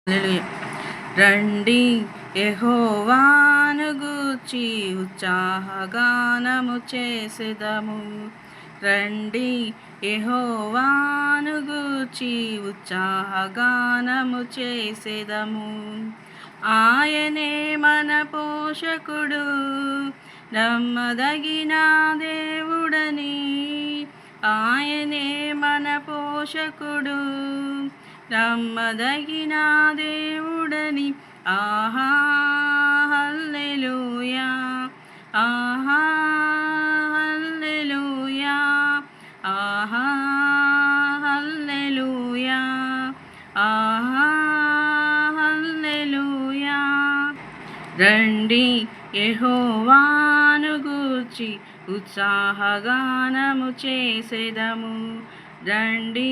హల్లెలూయా. రండి యెహోవాను గూర్చి ఉత్సాహగానము చేసెదము. రండి యెహోవాను గూర్చి ఉత్సాహగానము చేసెదము. ఆయనే మన పోషకుడు, నమ్మదగిన దేవుడని. ఆయనే మన పోషకుడు, నమ్మదగిన దేవుడని. ఆహా హల్లెలూయా, ఆహా హల్లెలూయా, ఆహా హల్లెలూయా, ఆహా హల్లెలూయా. రండి యెహోవాను గూర్చి ఉత్సాహగానము చేసెదము. రండి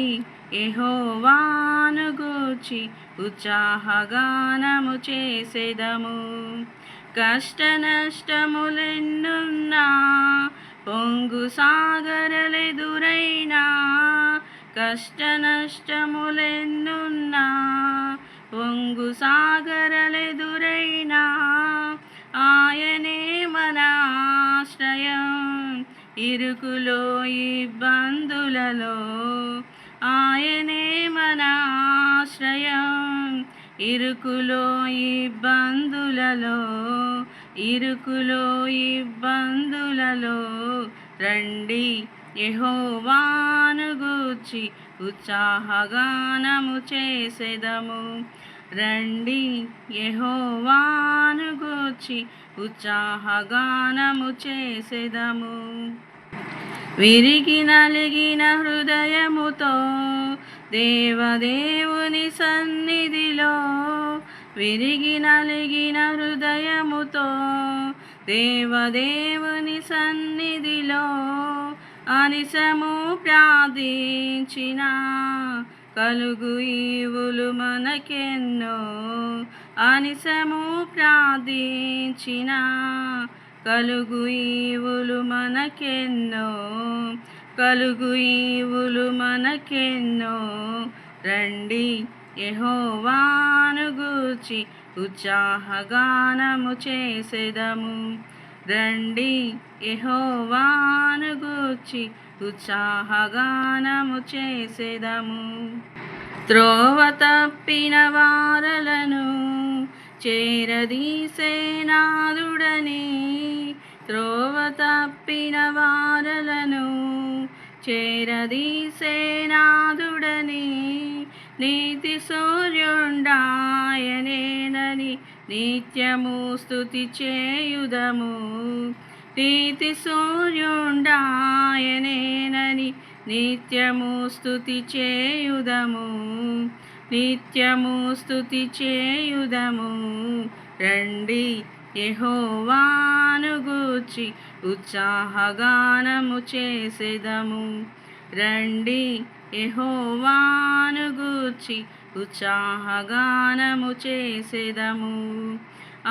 యెహోవాను గూర్చి ఉత్సాహగానము చేసెదము. కష్ట నష్టములెన్నున్నా, పొంగు సాగరలెదురైనా, కష్ట నష్టములెన్నున్నా, పొంగు సాగరలెదురైనా, ఆయనే మన ఆశ్రయం ఇరుకులో ఇబ్బందులలో. ఆయనే మన ఆశ్రయం ఇరుకులో ఇబ్బందులలో, ఇరుకులో ఇబ్బందులలో. రండి యెహోవాను గూర్చి ఉత్సాహగానము చేసెదము. రండి యెహోవాను గూర్చి ఉత్సాహగానము చేసెదము. విరిగి నలిగిన హృదయముతో దేవదేవుని సన్నిధిలో, విరిగి నలిగిన హృదయముతో దేవదేవుని సన్నిధిలో అనిశము ప్రార్థించిన కలుగు ఈవులు మనకెన్నో. అనిశము ప్రార్థించిన కలుగు ఈవులు మనకెన్నో, కలుగు ఈవులు మనకెన్నో. రండి యెహోవాను గూర్చి ఉత్సాహగానము చేసెదము. రండి యెహోవాను గూర్చి ఉత్సాహగానము చేసెదము. త్రోవ తప్పిన వారలను చేరదీసే నాదుడని. త్రోవ తప్పిన వారలను చేరదీసే నాదుడని. నీతి సూర్యుండాయనేనని నిత్యము స్తుతి చేయుదము. నీతి సూర్యుండాయనేనని నిత్యము స్తుతి చేయుదము, నిత్యము స్తుతి చేయుదము. రండి యెహోవాను గూర్చి ఉత్సాహగానము చేసెదము. రండి యెహోవాను గూర్చి ఉత్సాహగానము చేసెదము.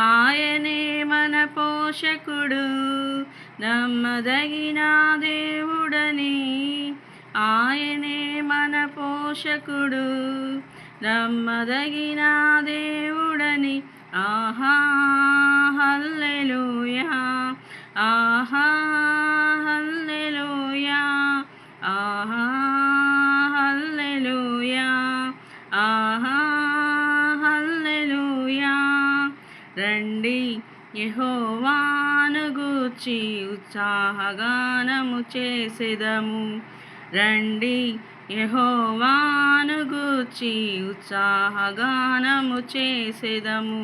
ఆయనే మన పోషకుడు, నమ్మదగిన దేవుడని. ఆయనే మన పోషకుడు, నమ్మదగిన దేవుడని. ఆహా హల్లెలూయా, ఆహా హల్లెలూయా, ఆహా హల్లెలూయా, ఆహా హల్లెలూయా. రండి యెహోవాను గూర్చి ఉత్సాహగానము చేసెదము. రండి యెహోవాను గూర్చి ఉత్సాహగానము చేసెదము.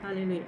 హల్లెలూయా.